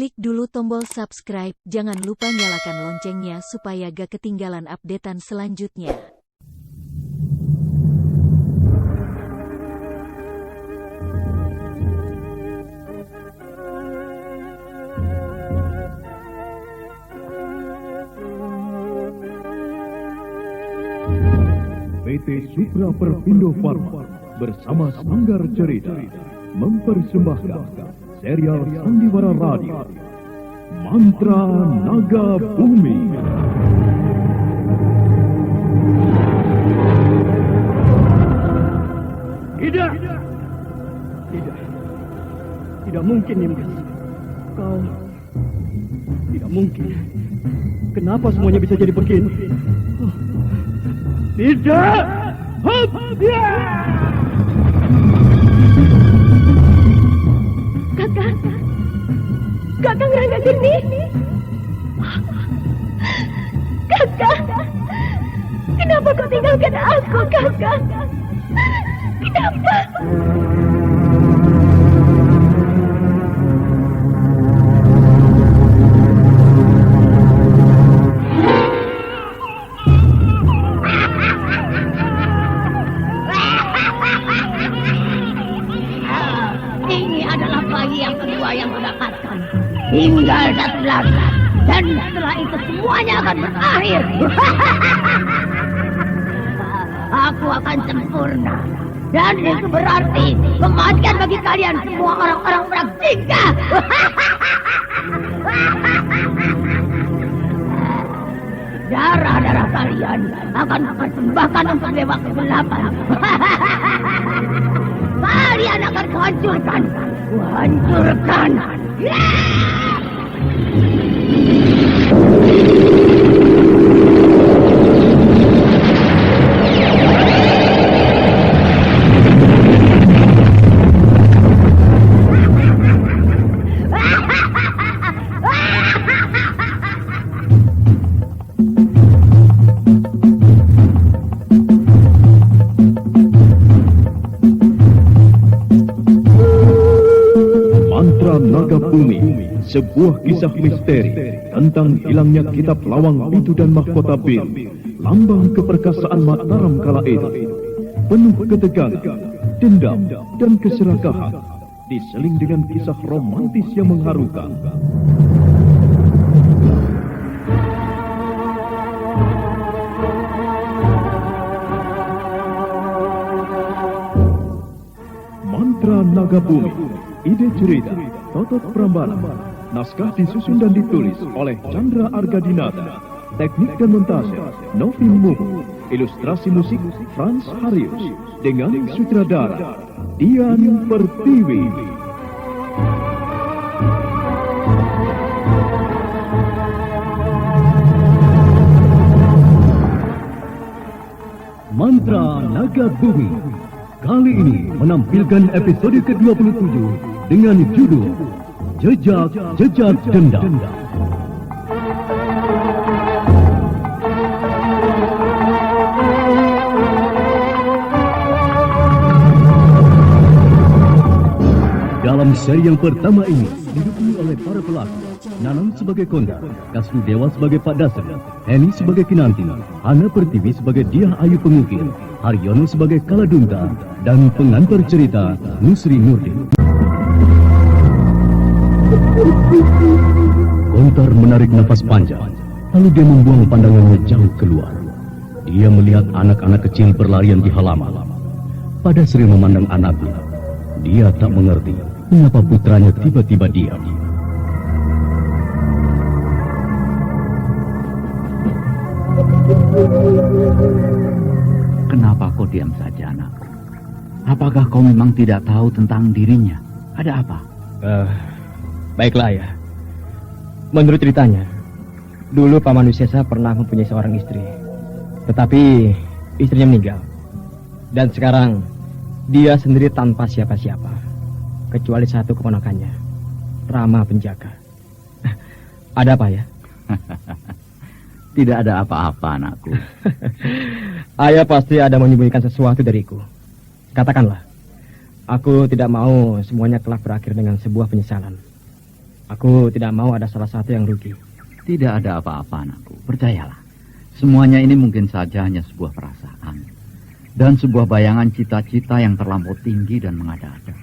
Klik dulu tombol subscribe, jangan lupa nyalakan loncengnya supaya gak ketinggalan updatean selanjutnya. PT Supra Perpindo Farma bersama Sanggar Cerita mempersembahkan serial Sandiwara Radio Mantra Naga Bumi. Tidak mungkin, Nimbus. Kau tidak mungkin. Kenapa semuanya bisa jadi begini? Tidak! Hop! Ya! Kakang Rangga Geni. Kakang, kenapa kau tinggalkan aku, Kakang? Kenapa? Ini adalah bayi yang kedua yang kudapatkan. Tinggal satu lagi. Dan setelah itu semuanya akan berakhir. Aku akan sempurna. Dan itu berarti kematian bagi kalian semua orang-orang berjika. Darah-darah kalian akan kupersembahkan untuk dewa kegelapan. Kalian akan kuhancurkan. Kuhancurkan. Naga Bumi, sebuah kisah misteri tentang hilangnya kitab Lawang Pitu dan Mahkota Bir, lambang keperkasaan Mataram kala itu. Penuh ketegangan, dendam, dan keserakahan, diseling dengan kisah romantis yang mengharukan. Mantra Naga Bumi, ide cerita Totot Prambanan, naskah disusun dan ditulis oleh Chandra Argadinata, teknik dan montase Novin Mubu, ilustrasi musik Frans Harius, dengan sutradara Dian Pertiwi. Mantra Naga Bumi kali ini menampilkan episode ke-27 dengan judul Jejak Dendam. Dalam seri yang pertama ini didukung oleh para pelaku Nanang sebagai Konda, Kasnu Dewa sebagai Pak Dasar, Heni sebagai Kinanti, Hana Pertiwi sebagai Diah Ayu Pengukir, Haryono sebagai Kaladunta, dan pengantar cerita Nusri Nurdin. Kontar menarik nafas panjang, lalu dia membuang pandangannya jauh keluar. Dia melihat anak-anak kecil berlarian di halaman. Pada Sri memandang anaknya, dia tak mengerti mengapa putranya tiba-tiba diam. Kenapa kau diam saja, anakku? Apakah kau memang tidak tahu tentang dirinya? Ada apa? Baiklah ya. Menurut ceritanya, dulu Paman Wisesa pernah mempunyai seorang istri. Tetapi istrinya meninggal. Dan sekarang dia sendiri tanpa siapa-siapa. Kecuali satu keponakannya, Rama Penjaga. Ada apa ya? Tidak ada apa-apa, anakku. Ayah pasti ada menyembunyikan sesuatu dariku. Katakanlah. Aku tidak mau semuanya telah berakhir dengan sebuah penyesalan. Aku tidak mau ada salah satu yang rugi. Tidak ada apa-apa, anakku. Percayalah. Semuanya ini mungkin saja hanya sebuah perasaan. Dan sebuah bayangan cita-cita yang terlampau tinggi dan mengada-ada.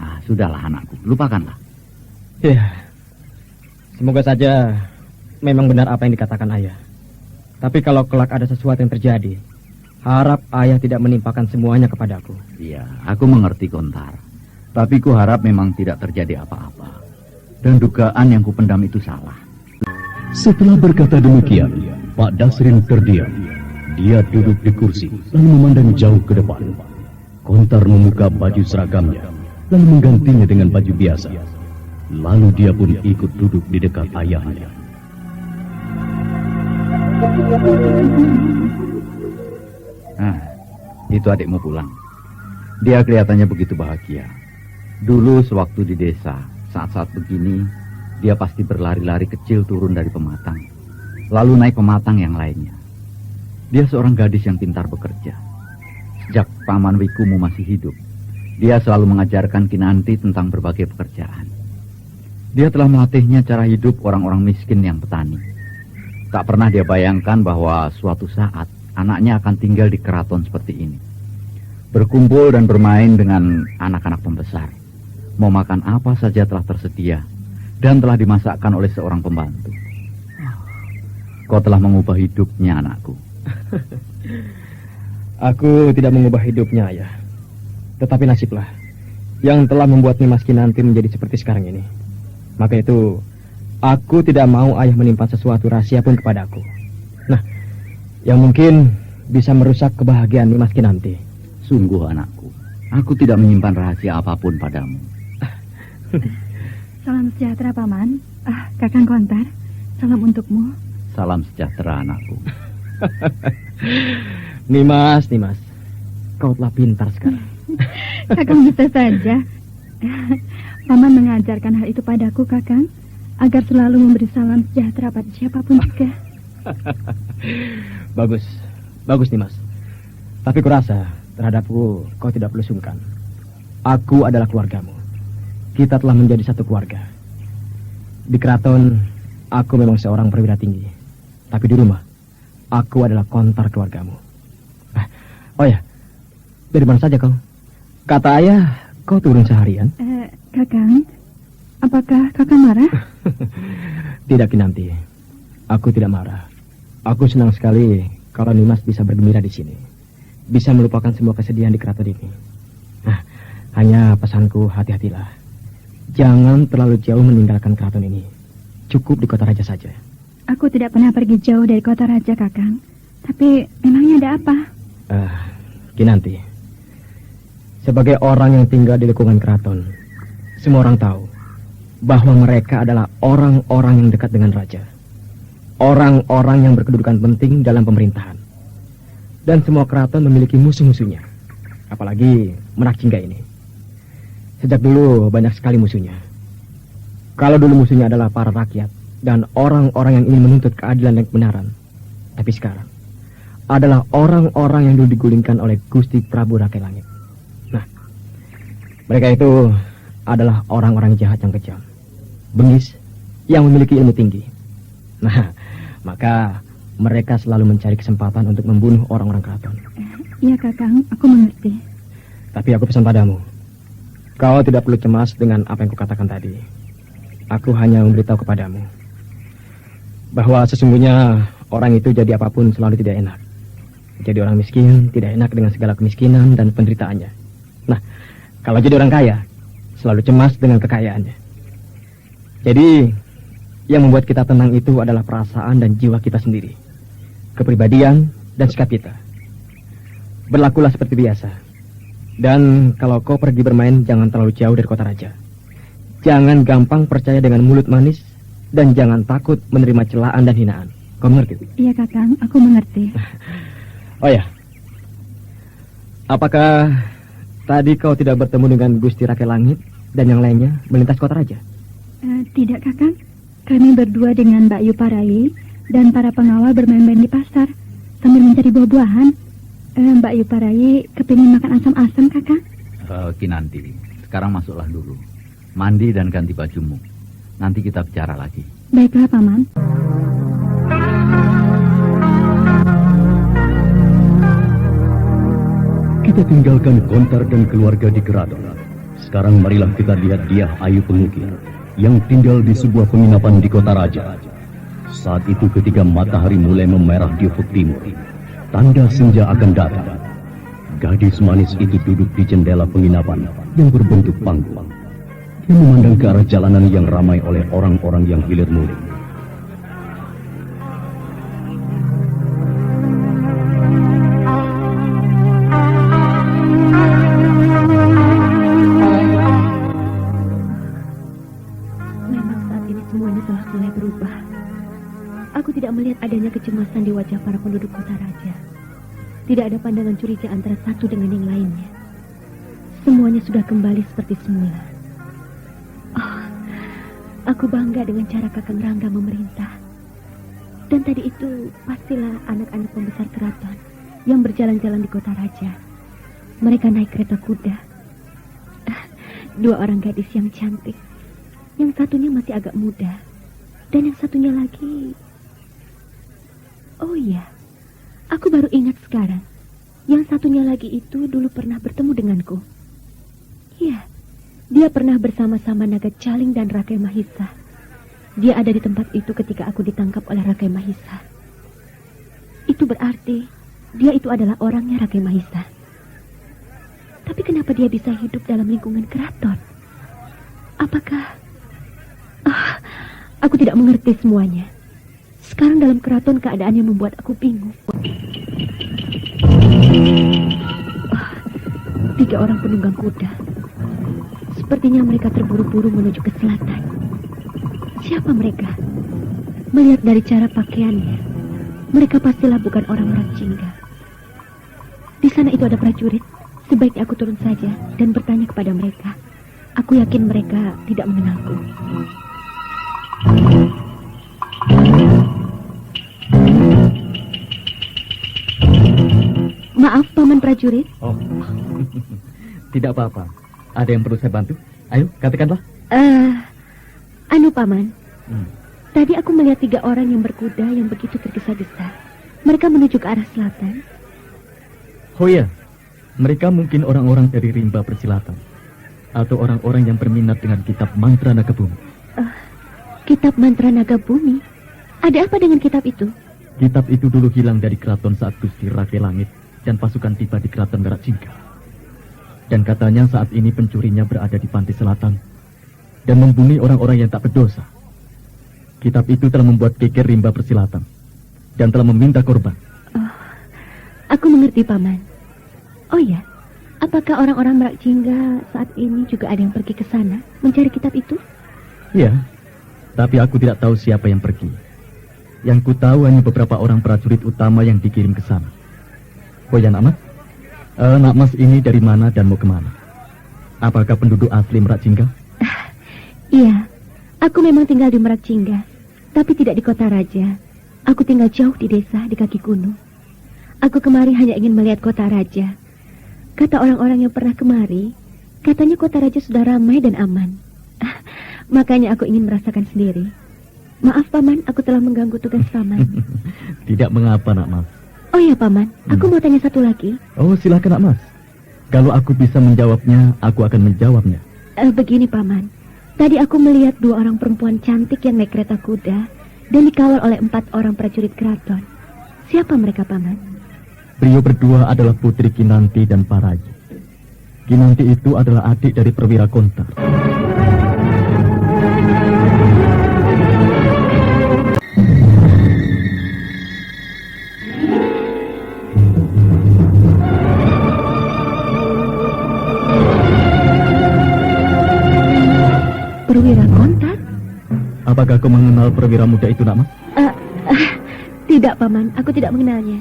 Ah, sudahlah anakku, lupakanlah. Ya, semoga saja memang benar apa yang dikatakan ayah. Tapi kalau kelak ada sesuatu yang terjadi, harap ayah tidak menimpakan semuanya kepadaku. Iya, aku mengerti, Kontar. Tapi ku harap memang tidak terjadi apa-apa. Dan dugaan yang kupendam itu salah. Setelah berkata demikian, Pak Dasril terdiam. Dia duduk di kursi, lalu memandang jauh ke depan. Kontar membuka baju seragamnya, lalu menggantinya dengan baju biasa. Lalu dia pun ikut duduk di dekat ayahnya. Ah, itu adikmu pulang. Dia kelihatannya begitu bahagia. Dulu sewaktu di desa, saat-saat begini, dia pasti berlari-lari kecil turun dari pematang, lalu naik pematang yang lainnya. Dia seorang gadis yang pintar bekerja. Sejak paman Wikumu masih hidup, dia selalu mengajarkan Kinanti tentang berbagai pekerjaan. Dia telah melatihnya cara hidup orang-orang miskin yang petani. Tak pernah dia bayangkan bahwa suatu saat anaknya akan tinggal di keraton seperti ini. Berkumpul dan bermain dengan anak-anak pembesar. Mau makan apa saja telah tersedia dan telah dimasakkan oleh seorang pembantu. Kau telah mengubah hidupnya, anakku. Aku tidak mengubah hidupnya, ayah. Tetapi nasiblah yang telah membuat Nimas Kinanti menjadi seperti sekarang ini. Maka itu, aku tidak mau ayah menimpan sesuatu rahasia pun kepadaku. Nah, yang mungkin bisa merusak kebahagiaan Nimas Kinanti. Sungguh, anakku, aku tidak menyimpan rahasia apapun padamu. Salam sejahtera, Paman. Kakang Kontar, salam untukmu. Salam sejahtera, anakku. Nimas, kau telah pintar sekarang. Kakang bisa saja. Paman mengajarkan hal itu padaku, Kakang, agar selalu memberi salam sejahtera pada siapapun juga. Bagus Nimas. Tapi kurasa terhadapku kau tidak perlu sungkan. Aku adalah keluargamu. Kita telah menjadi satu keluarga. Di keraton, aku memang seorang perwira tinggi. Tapi di rumah, aku adalah Kontar keluargamu. Oh ya, dari mana saja kau? Kata ayah, kau turun seharian. Kakang, apakah Kakang marah? Tidak, Kinanti. Aku tidak marah. Aku senang sekali kalau Nimas bisa bergembira di sini. Bisa melupakan semua kesedihan di keraton ini. Nah, hanya pesanku, hati-hatilah. Jangan terlalu jauh meninggalkan keraton ini. Cukup di kota raja saja. Aku tidak pernah pergi jauh dari kota raja, Kakang. Tapi memangnya ada apa? Kinanti, sebagai orang yang tinggal di lingkungan keraton, semua orang tahu bahwa mereka adalah orang-orang yang dekat dengan raja. Orang-orang yang berkedudukan penting dalam pemerintahan. Dan semua keraton memiliki musuh-musuhnya. Apalagi Menak Jingga ini. Sejak dulu banyak sekali musuhnya. Kalau dulu musuhnya adalah para rakyat dan orang-orang yang ingin menuntut keadilan dan kebenaran. Tapi sekarang adalah orang-orang yang dulu digulingkan oleh Gusti Prabu Rakai Langit. Nah, mereka itu adalah orang-orang jahat yang kejam, bengis, yang memiliki ilmu tinggi. Nah, maka mereka selalu mencari kesempatan untuk membunuh orang-orang keraton. Iya, Kakang, aku mengerti. Tapi aku pesan padamu, kau tidak perlu cemas dengan apa yang kukatakan tadi. Aku hanya memberitahu kepadamu bahwa sesungguhnya orang itu jadi apapun selalu tidak enak. Jadi orang miskin tidak enak dengan segala kemiskinan dan penderitaannya. Nah, kalau jadi orang kaya, selalu cemas dengan kekayaannya. Jadi, yang membuat kita tenang itu adalah perasaan dan jiwa kita sendiri, kepribadian dan sikap kita. Berlakulah seperti biasa. Dan kalau kau pergi bermain, jangan terlalu jauh dari kota raja. Jangan gampang percaya dengan mulut manis, dan jangan takut menerima celaan dan hinaan. Kau mengerti? Iya, Kakang, aku mengerti. Oh ya, apakah tadi kau tidak bertemu dengan Gusti Rakai Langit dan yang lainnya melintas kota raja? Tidak, Kakang. Kami berdua dengan Mbak Yu Parai dan para pengawal bermain-main di pasar sambil mencari buah-buahan. Mbak Yu Parai kepingin makan asam-asam, Kakang. Kinanti, sekarang masuklah dulu. Mandi dan ganti bajumu. Nanti kita bicara lagi. Baiklah, Paman. Kita tinggalkan Gontar dan keluarga di keraton. Sekarang marilah kita lihat Diah Ayu Pengukir yang tinggal di sebuah penginapan di kota raja. Saat itu ketika matahari mulai memerah di ufuk timur, tanda senja akan datang. Gadis manis itu duduk di jendela penginapan yang berbentuk panggung. Dia memandang ke arah jalanan yang ramai oleh orang-orang yang hilir mudik. Memang saat ini semuanya telah mulai berubah. Aku tidak melihat adanya kecemasan di wajah para penduduk kota raja. Tidak ada pandangan curiga antara satu dengan yang lainnya. Semuanya sudah kembali seperti semula. Oh, aku bangga dengan cara Kakang Rangga memerintah. Dan tadi itu pastilah anak-anak pembesar keraton yang berjalan-jalan di kota raja. Mereka naik kereta kuda. Dua orang gadis yang cantik. Yang satunya masih agak muda. Dan yang satunya lagi... Oh iya, aku baru ingat sekarang. Yang satunya lagi itu dulu pernah bertemu denganku. Iya, dia pernah bersama-sama Naga Caling dan Rakai Mahisa. Dia ada di tempat itu ketika aku ditangkap oleh Rakai Mahisa. Itu berarti dia itu adalah orangnya Rakai Mahisa. Tapi kenapa dia bisa hidup dalam lingkungan keraton? Apakah... aku tidak mengerti semuanya. Sekarang dalam keraton keadaannya membuat aku bingung. 3 orang penunggang kuda. Sepertinya mereka terburu-buru menuju ke selatan. Siapa mereka? Melihat dari cara pakaiannya, mereka pastilah bukan orang-orang Jingga. Di sana itu ada prajurit. Sebaiknya aku turun saja dan bertanya kepada mereka. Aku yakin mereka tidak mengenalku. Maaf, Paman prajurit. Oh, tidak apa-apa. Ada yang perlu saya bantu? Ayo, katakanlah. Anu Paman. Tadi aku melihat 3 orang yang berkuda yang begitu tergesa-gesa. Mereka menuju ke arah selatan. Oh ya, mereka mungkin orang-orang dari rimba persilatan. Atau orang-orang yang berminat dengan kitab mantra naga bumi. Kitab mantra naga bumi? Ada apa dengan kitab itu? Kitab itu dulu hilang dari keraton saat Gusti Rakai Langit dan pasukan tiba di keraton Merak Jingga. Dan katanya saat ini pencurinya berada di pantai selatan dan membunuh orang-orang yang tak berdosa. Kitab itu telah membuat geger rimba persilatan dan telah meminta korban. Oh, aku mengerti, Paman. Oh ya, apakah orang-orang Merak Jingga saat ini juga ada yang pergi ke sana mencari kitab itu? Iya, tapi aku tidak tahu siapa yang pergi. Yang ku tahu hanya beberapa orang prajurit utama yang dikirim ke sana. Oh ya, Nak Mas? Nak Mas ini dari mana dan mau kemana? Apakah penduduk asli Merak Jingga? Iya, aku memang tinggal di Merak Jingga, tapi tidak di kota raja. Aku tinggal jauh di desa di kaki gunung. Aku kemari hanya ingin melihat kota raja. Kata orang-orang yang pernah kemari, katanya kota raja sudah ramai dan aman. Makanya aku ingin merasakan sendiri. Maaf, Paman, aku telah mengganggu tugas Paman. Tidak mengapa, Nak Mas. Oh ya, Paman, aku mau tanya satu lagi. Oh, silakan, Nak Mas. Kalau aku bisa menjawabnya, aku akan menjawabnya. Begini, Paman. Tadi aku melihat 2 orang perempuan cantik yang naik kereta kuda dan dikawal oleh 4 orang prajurit keraton. Siapa mereka, Paman? Beliau berdua adalah Putri Kinanti dan Paraji. Kinanti itu adalah adik dari perwira Kontar. Perwira Kontar? Apakah kau mengenal perwira muda itu, Nak Mas? Tidak, Paman. Aku tidak mengenalnya.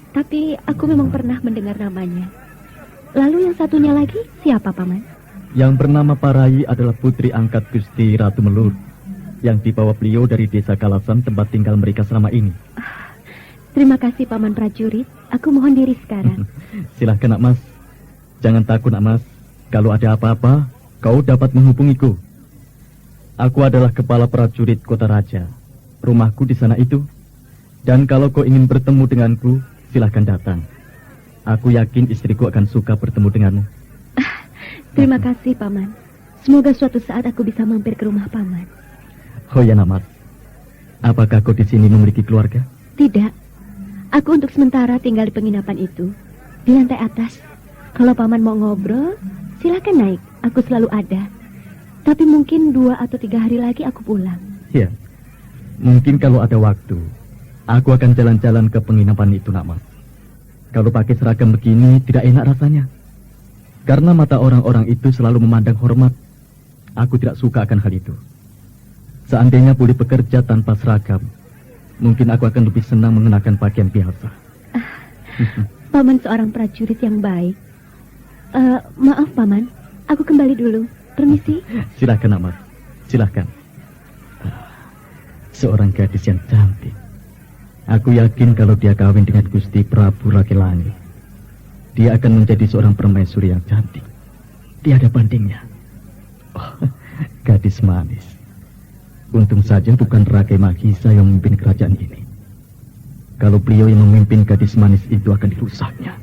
Tapi aku memang pernah mendengar namanya. Lalu yang satunya lagi siapa, Paman? Yang bernama Parayi adalah putri angkat Gusti Ratu Melur, yang dibawa beliau dari desa Kalasan tempat tinggal mereka selama ini. Terima kasih, Paman prajurit. Aku mohon diri sekarang. Silahkan, Nak Mas. Jangan takut, Nak Mas. Kalau ada apa-apa, kau dapat menghubungiku. Aku adalah kepala prajurit kota raja. Rumahku di sana itu. Dan kalau kau ingin bertemu denganku, silahkan datang. Aku yakin istriku akan suka bertemu denganmu. Terima kasih, Paman. Semoga suatu saat aku bisa mampir ke rumah Paman. Oh ya, Namat. Apakah kau di sini memiliki keluarga? Tidak. Aku untuk sementara tinggal di penginapan itu. Di lantai atas. Kalau Paman mau ngobrol, silakan naik. Aku selalu ada. Tapi mungkin 2 atau 3 hari lagi aku pulang. Ya. Mungkin kalau ada waktu, aku akan jalan-jalan ke penginapan itu, Namat. Kalau pakai seragam begini, tidak enak rasanya. Karena mata orang-orang itu selalu memandang hormat. Aku tidak suka akan hal itu. Seandainya boleh bekerja tanpa seragam, mungkin aku akan lebih senang mengenakan pakaian biasa. Paman seorang prajurit yang baik. Maaf, Paman. Aku kembali dulu. Permisi. Silakan, Amat. Silakan. Seorang gadis yang cantik. Aku yakin kalau dia kawin dengan Gusti Prabu Rakelangi, dia akan menjadi seorang permaisuri yang cantik. Tiada bandingnya. Oh, gadis manis. Untung saja bukan Rake Mahisa yang memimpin kerajaan ini. Kalau beliau yang memimpin, gadis manis itu akan dirusaknya.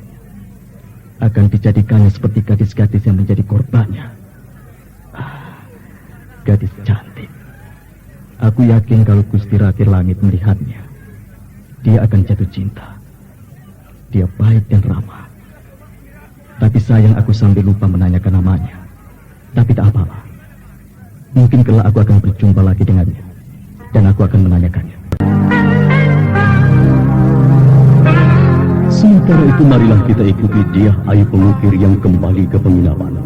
Akan dijadikannya seperti gadis-gadis yang menjadi korbannya. Gadis cantik. Aku yakin kalau Gusti Rake Langit melihatnya, dia akan jatuh cinta. Dia baik dan ramah. Tapi sayang aku sampai lupa menanyakan namanya. Tapi tak apa-apa. Mungkin kelak aku akan berjumpa lagi dengannya. Dan aku akan menanyakannya. Sementara itu marilah kita ikuti dia Ayu pengukir yang kembali ke penginapan.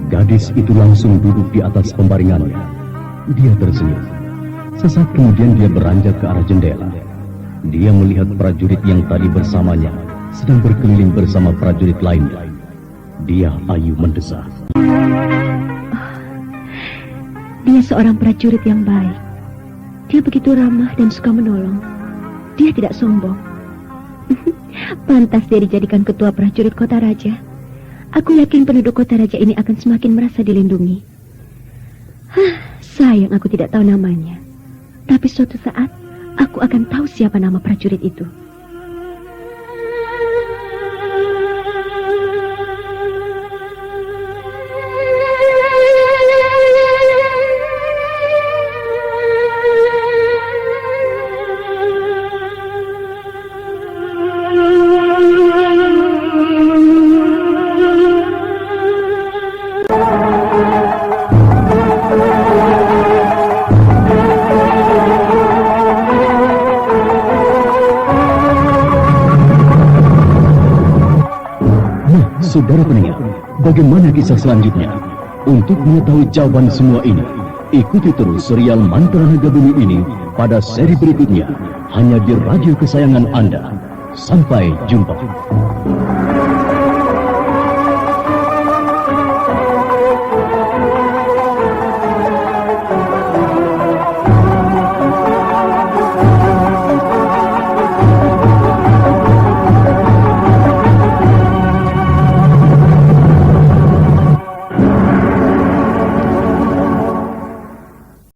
Gadis itu langsung duduk di atas pembaringannya. Dia tersenyum. Sesaat kemudian dia beranjak ke arah jendela. Dia melihat prajurit yang tadi bersamanya sedang berkeliling bersama prajurit lainnya. Dia Ayu mendesak. Dia seorang prajurit yang baik. Dia begitu ramah dan suka menolong. Dia tidak sombong. Pantas dia dijadikan ketua prajurit kota raja. Aku yakin penduduk kota raja ini akan semakin merasa dilindungi. Sayang aku tidak tahu namanya. Tapi suatu saat aku akan tahu siapa nama prajurit itu. Saudara pendengar, bagaimana kisah selanjutnya? Untuk mengetahui jawaban semua ini, ikuti terus serial Mantra Naga Bumi ini pada seri berikutnya, hanya di radio kesayangan Anda. Sampai jumpa.